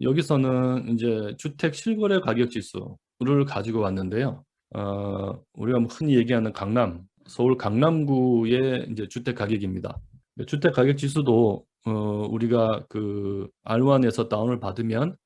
여기서는 이제 주택 실거래 가격 지수를 가지고 왔는데요. 우리가 뭐 흔히 얘기하는 강남, 서울 강남구의 이제 주택 가격입니다. 주택 가격 지수도 우리가 그 R1에서 다운을 받으면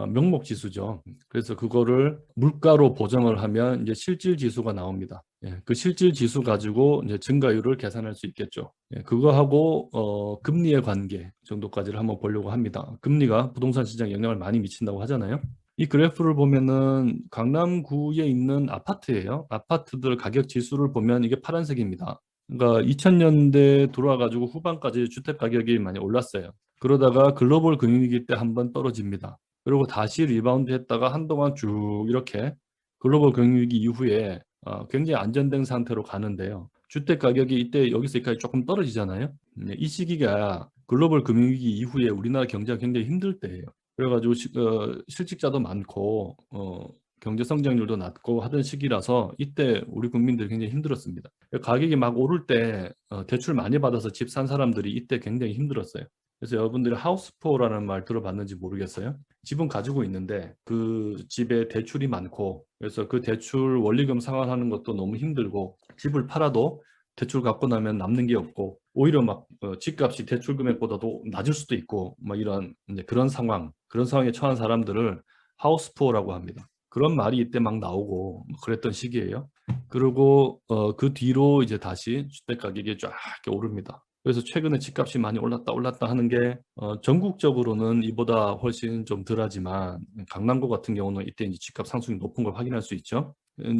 명목 지수죠. 그래서 그거를 물가로 보정을 하면 이제 실질 지수가 나옵니다. 예, 그 실질 지수 가지고 이제 증가율을 계산할 수 있겠죠. 예, 그거하고 금리의 관계 정도까지를 한번 보려고 합니다. 금리가 부동산 시장에 영향을 많이 미친다고 하잖아요. 이 그래프를 보면은 강남구에 있는 아파트예요. 아파트들 가격 지수를 보면 이게 파란색입니다. 그러니까 2000년대 들어와가지고 후반까지 주택 가격이 많이 올랐어요. 그러다가 글로벌 금융위기 때 한번 떨어집니다. 그리고 다시 리바운드 했다가 한동안 쭉 이렇게 글로벌 금융위기 이후에 굉장히 안정된 상태로 가는데요. 주택 가격이 이때 여기서 여기까지 조금 떨어지잖아요. 이 시기가 글로벌 금융위기 이후에 우리나라 경제가 굉장히 힘들 때예요. 그래가지고 실직자도 많고 경제 성장률도 낮고 하던 시기라서 이때 우리 국민들이 굉장히 힘들었습니다. 가격이 막 오를 때 대출 많이 받아서 집 산 사람들이 이때 굉장히 힘들었어요. 그래서 여러분들이 하우스포어라는 말 들어봤는지 모르겠어요. 집은 가지고 있는데 그 집에 대출이 많고 그래서 그 대출 원리금 상환하는 것도 너무 힘들고 집을 팔아도 대출 갚고 나면 남는 게 없고 오히려 막 집값이 대출 금액보다도 낮을 수도 있고 막 이런 이제 그런 상황에 처한 사람들을 하우스푸어라고 합니다. 그런 말이 이때 막 나오고 그랬던 시기예요. 그리고 그 뒤로 이제 다시 주택 가격이 쫙 이렇게 오릅니다. 그래서 최근에 집값이 많이 올랐다 하는 게 전국적으로는 이보다 훨씬 좀 덜하지만 강남구 같은 경우는 이때 이제 집값 상승이 높은 걸 확인할 수 있죠.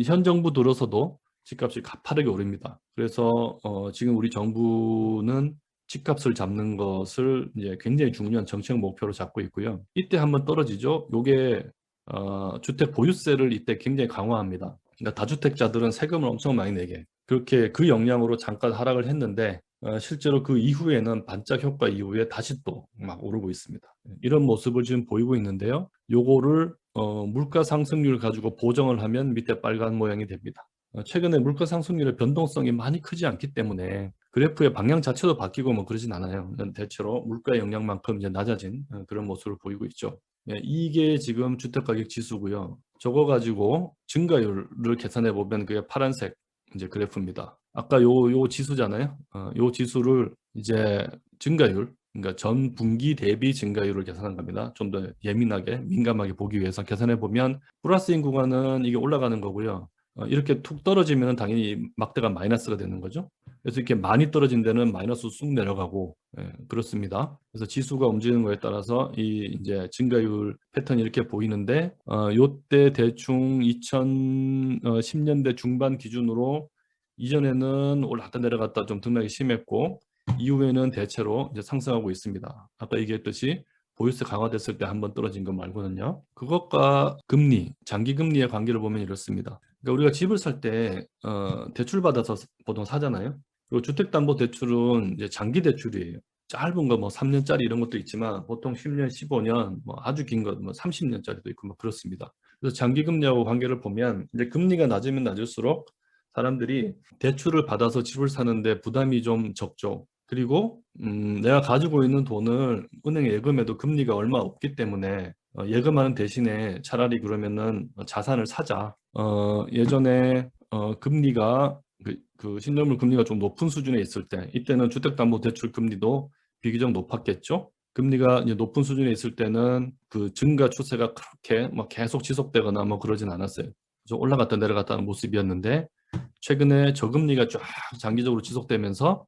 현 정부 들어서도 집값이 가파르게 오릅니다. 그래서 지금 우리 정부는 집값을 잡는 것을 이제 굉장히 중요한 정책 목표로 잡고 있고요. 이때 한번 떨어지죠. 요게 주택 보유세를 이때 굉장히 강화합니다. 그러니까 다주택자들은 세금을 엄청 많이 내게 그렇게 그 영향으로 잠깐 하락을 했는데 실제로 그 이후에는 반짝 효과 이후에 다시 또 막 오르고 있습니다. 이런 모습을 지금 보이고 있는데요. 요거를 물가 상승률 가지고 보정을 하면 밑에 빨간 모양이 됩니다. 최근에 물가 상승률의 변동성이 많이 크지 않기 때문에 그래프의 방향 자체도 바뀌고 뭐 그러진 않아요. 대체로 물가 영향만큼 이제 낮아진 그런 모습을 보이고 있죠. 예, 이게 지금 주택가격 지수고요. 저거 가지고 증가율을 계산해 보면 그게 파란색 이제 그래프입니다. 아까 요 지수잖아요. 요 지수를 이제 증가율, 그러니까 전 분기 대비 증가율을 계산한 겁니다. 좀 더 예민하게, 민감하게 보기 위해서 계산해 보면 플러스인 구간은 이게 올라가는 거고요. 이렇게 툭 떨어지면 당연히 막대가 마이너스가 되는 거죠. 그래서 이렇게 많이 떨어진 데는 마이너스 쑥 내려가고 그렇습니다. 그래서 지수가 움직이는 거에 따라서 이 이제 증가율 패턴이 이렇게 보이는데 요때 대충 2010년대 중반 기준으로 이전에는 올랐다 내려갔다 좀 등락이 심했고 이후에는 대체로 이제 상승하고 있습니다. 아까 얘기했듯이 보유세 강화됐을 때 한번 떨어진 거 말고는요. 그것과 금리, 장기 금리의 관계를 보면 이렇습니다. 그러니까 우리가 집을 살 때 대출 받아서 보통 사잖아요. 그리고 주택담보대출은 이제 장기 대출이에요. 짧은 거 뭐 3년짜리 이런 것도 있지만 보통 10년, 15년, 뭐 아주 긴 거 뭐 30년짜리도 있고 뭐 그렇습니다. 그래서 장기 금리하고 관계를 보면 이제 금리가 낮으면 낮을수록 사람들이 대출을 받아서 집을 사는데 부담이 좀 적죠. 그리고 내가 가지고 있는 돈을 은행에 예금해도 금리가 얼마 없기 때문에 예금하는 대신에 차라리 그러면은 자산을 사자. 예전에 금리가 그 신용물 금리가 좀 높은 수준에 있을 때 이때는 주택담보대출 금리도 비교적 높았겠죠. 금리가 이제 높은 수준에 있을 때는 그 증가 추세가 그렇게 막 계속 지속되거나 뭐 그러진 않았어요. 좀 올라갔다 내려갔다 하는 모습이었는데 최근에 저금리가 쫙 장기적으로 지속되면서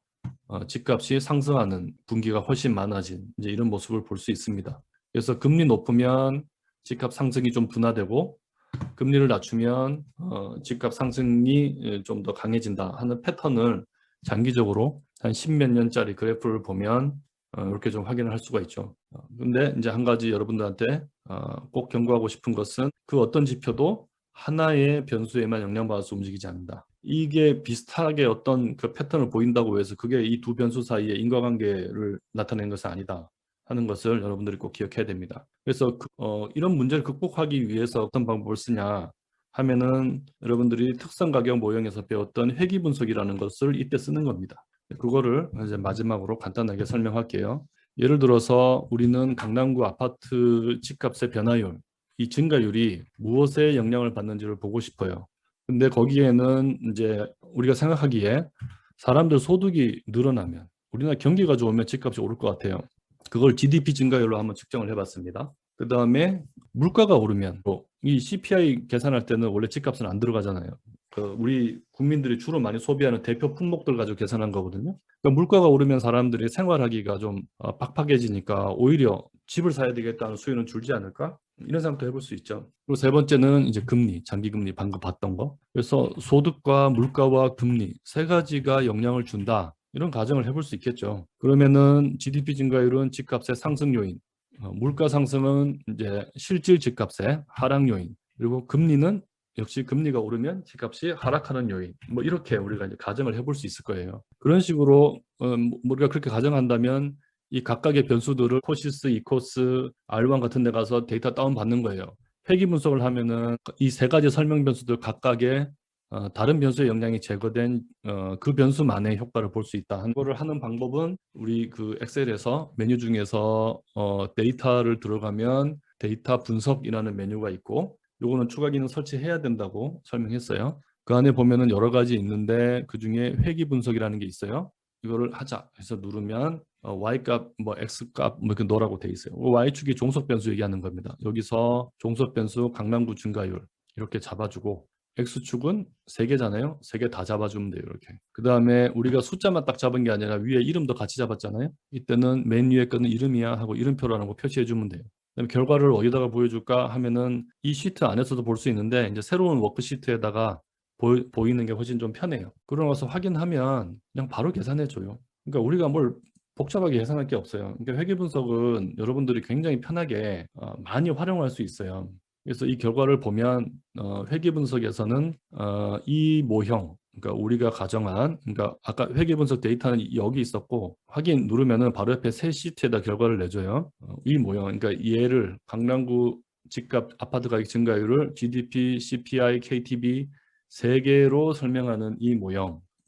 집값이 상승하는 분기가 훨씬 많아진 이제 이런 모습을 볼 수 있습니다. 그래서 금리 높으면 집값 상승이 좀 둔화되고 금리를 낮추면 집값 상승이 좀 더 강해진다 하는 패턴을 장기적으로 한 10몇 년짜리 그래프를 보면 이렇게 좀 확인을 할 수가 있죠. 근데 이제 한 가지 여러분들한테 꼭 경고하고 싶은 것은 그 어떤 지표도 하나의 변수에만 영향받아서 움직이지 않는다. 이게 비슷하게 어떤 그 패턴을 보인다고 해서 그게 이 두 변수 사이의 인과관계를 나타내는 것은 아니다 하는 것을 여러분들이 꼭 기억해야 됩니다. 그래서 이런 문제를 극복하기 위해서 어떤 방법을 쓰냐 하면은 여러분들이 특성 가격 모형에서 배웠던 회귀 분석이라는 것을 이때 쓰는 겁니다. 그거를 이제 마지막으로 간단하게 설명할게요. 예를 들어서 우리는 강남구 아파트 집값의 변화율, 이 증가율이 무엇에 영향을 받는지를 보고 싶어요. 근데 거기에는 이제 우리가 생각하기에 사람들 소득이 늘어나면, 우리나라 경기가 좋으면 집값이 오를 것 같아요. 그걸 GDP 증가율로 한번 측정을 해봤습니다. 그 다음에 물가가 오르면, 이 CPI 계산할 때는 원래 집값은 안 들어가잖아요. 우리 국민들이 주로 많이 소비하는 대표 품목들 가지고 계산한 거거든요. 그러니까 물가가 오르면 사람들이 생활하기가 좀 팍팍해지니까 오히려 집을 사야 되겠다는 수요는 줄지 않을까? 이런 생각도 해볼 수 있죠. 그리고 세 번째는 이제 금리, 장기금리 방금 봤던 거. 그래서 소득과 물가와 금리 세 가지가 영향을 준다. 이런 가정을 해볼 수 있겠죠. 그러면은 GDP 증가율은 집값의 상승 요인, 물가 상승은 이제 실질 집값의 하락 요인, 그리고 금리는 역시 금리가 오르면 집값이 하락하는 요인. 뭐 이렇게 우리가 이제 가정을 해볼 수 있을 거예요. 그런 식으로 우리가 그렇게 가정한다면 이 각각의 변수들을 코시스, 이코스, R1 같은 데 가서 데이터 다운 받는 거예요. 회귀 분석을 하면은 이 세 가지 설명 변수들 각각의 다른 변수의 영향이 제거된 그 변수만의 효과를 볼 수 있다. 그거를 하는 방법은 우리 그 엑셀에서 메뉴 중에서 데이터를 들어가면 데이터 분석이라는 메뉴가 있고, 요거는 추가 기능 설치해야 된다고 설명했어요. 그 안에 보면은 여러 가지 있는데 그 중에 회귀 분석이라는 게 있어요. 이거를 하자 해서 누르면 y값, 뭐 x값 뭐 이렇게 넣으라고 돼 있어요. y축이 종속 변수 얘기하는 겁니다. 여기서 종속 변수 강남구 증가율 이렇게 잡아주고, x축은 3개잖아요. 3개 다 잡아주면 돼요. 이렇게. 그 다음에 우리가 숫자만 딱 잡은 게 아니라 위에 이름도 같이 잡았잖아요. 이때는 맨 위에 거는 이름이야 하고 이름표라는 거 표시해 주면 돼요. 그다음에 결과를 어디다가 보여줄까 하면은 이 시트 안에서도 볼 수 있는데, 이제 새로운 워크시트에다가 보이는 게 훨씬 좀 편해요. 그러고 나서 확인하면 그냥 바로 계산해 줘요. 그러니까 우리가 뭘 복잡하게 계산할 게 없어요. 그러니까 회계 분석은 여러분들이 굉장히 편하게 많이 활용할 수 있어요. 그래서 이 결과를 보면 회계 분석에서는 이 모형, 그러니까 우리가 가정한, 그러니까 아까 회계 분석 데이터는 여기 있었고, 확인 누르면은 바로 옆에 새 시트에다 결과를 내줘요. 이 모형, 그러니까 얘를 강남구 집값 아파트 가격 증가율을 GDP, CPI, KTB 세 개로 설명하는 이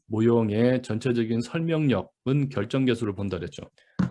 모형의 전체적인 설명력은 결정 계수를 본다 그랬죠.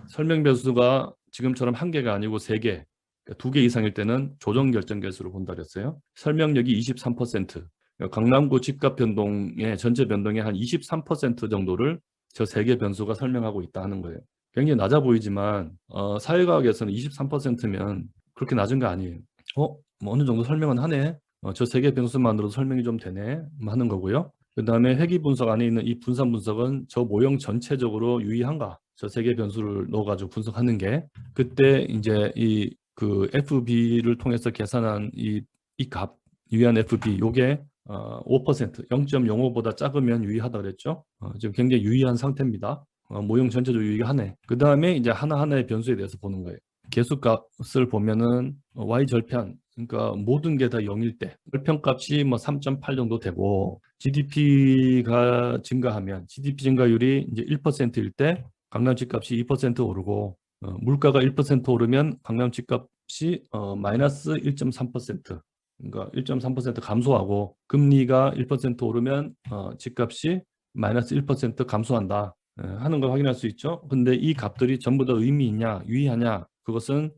설명 변수가 지금처럼 한 개가 아니고 3개, 그러니까 2개 이상일 때는 조정 결정 계수를 본다 그랬어요. 설명력이 23%, 그러니까 강남구 집값 변동의 전체 변동의 한 23% 정도를 저 3개 변수가 설명하고 있다 하는 거예요. 굉장히 낮아 보이지만 사회과학에서는 23%면 그렇게 낮은 거 아니에요. 뭐 어느 정도 설명은 하네. 저 3개 변수만으로도 설명이 좀 되네 하는 거고요. 그 다음에 회귀 분석 안에 있는 이 분산 분석은 저 모형 전체적으로 유의한가, 저 3개 변수를 넣어가지고 분석하는 게, 그때 이제 이 그 FB를 통해서 계산한 이 값, 유의한 FB, 요게 5%, 0.05보다 작으면 유의하다 그랬죠. 지금 굉장히 유의한 상태입니다. 모형 전체적으로 유의하네. 그 다음에 이제 하나하나의 변수에 대해서 보는 거예요. 개수값을 보면은 y 절편, 그러니까 모든 게 다 0일 때 절편값이 뭐 3.8 정도 되고, GDP가 증가하면 GDP 증가율이 이제 1%일 때 강남 집값이 2% 오르고, 물가가 1% 오르면 강남 집값이 마이너스 1.3%, 그러니까 1.3% 감소하고, 금리가 1% 오르면 집값이 마이너스 1% 감소한다 하는 걸 확인할 수 있죠. 근데 이 값들이 전부 다 의미 있냐, 유의하냐, 그것은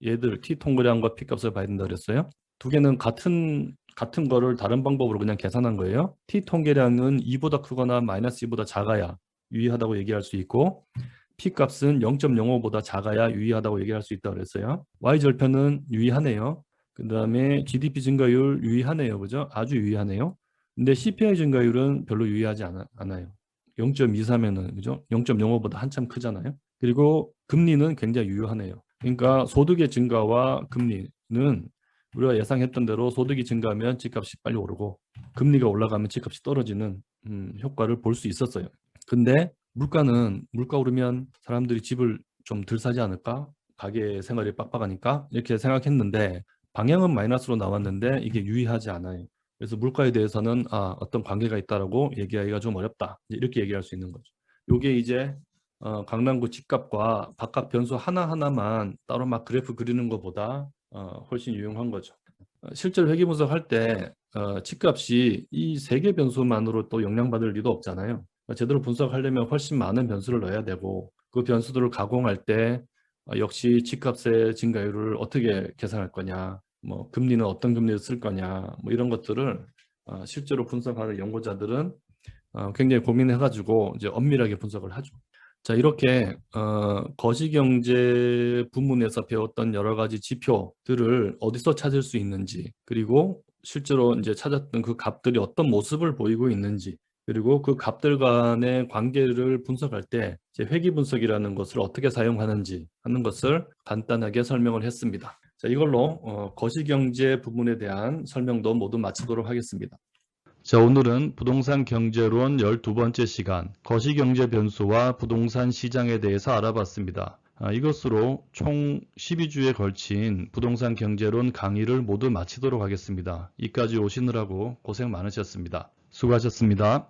얘들 t 통계량과 p 값을 봐야 된다 그랬어요. 두 개는 같은 거를 다른 방법으로 그냥 계산한 거예요. t 통계량은 2보다 크거나 마이너스 2보다 작아야 유의하다고 얘기할 수 있고, p 값은 0.05보다 작아야 유의하다고 얘기할 수 있다고 그랬어요. y 절편은 유의하네요. 그 다음에 GDP 증가율 유의하네요. 그죠? 아주 유의하네요. 근데 CPI 증가율은 별로 유의하지 않아요. 0.23에는, 그죠? 0.05보다 한참 크잖아요. 그리고 금리는 굉장히 유효하네요. 그러니까 소득의 증가와 금리는 우리가 예상했던 대로 소득이 증가하면 집값이 빨리 오르고, 금리가 올라가면 집값이 떨어지는 효과를 볼 수 있었어요. 근데 물가 오르면 사람들이 집을 좀 덜 사지 않을까? 가계 생활이 빡빡하니까 이렇게 생각했는데, 방향은 마이너스로 나왔는데 이게 유의하지 않아요. 그래서 물가에 대해서는 어떤 관계가 있다라고 얘기하기가 좀 어렵다, 이렇게 얘기할 수 있는 거죠. 요게 이제 강남구 집값과 바깥 변수 하나하나만 따로 막 그래프 그리는 것보다 훨씬 유용한 거죠. 실제로 회계 분석할 때 집값이 이 3개 변수만으로 또 영향받을 리도 없잖아요. 제대로 분석하려면 훨씬 많은 변수를 넣어야 되고, 그 변수들을 가공할 때 역시 집값의 증가율을 어떻게 계산할 거냐, 뭐 금리는 어떤 금리를 쓸 거냐, 뭐 이런 것들을 실제로 분석하는 연구자들은 굉장히 고민해가지고 이제 엄밀하게 분석을 하죠. 자, 이렇게 거시경제 부문에서 배웠던 여러 가지 지표들을 어디서 찾을 수 있는지, 그리고 실제로 이제 찾았던 그 값들이 어떤 모습을 보이고 있는지, 그리고 그 값들 간의 관계를 분석할 때 이제 회귀 분석이라는 것을 어떻게 사용하는지 하는 것을 간단하게 설명을 했습니다. 자, 이걸로 거시경제 부문에 대한 설명도 모두 마치도록 하겠습니다. 자, 오늘은 부동산 경제론 12번째 시간, 거시경제 변수와 부동산 시장에 대해서 알아봤습니다. 이것으로 총 12주에 걸친 부동산 경제론 강의를 모두 마치도록 하겠습니다. 이까지 오시느라고 고생 많으셨습니다. 수고하셨습니다.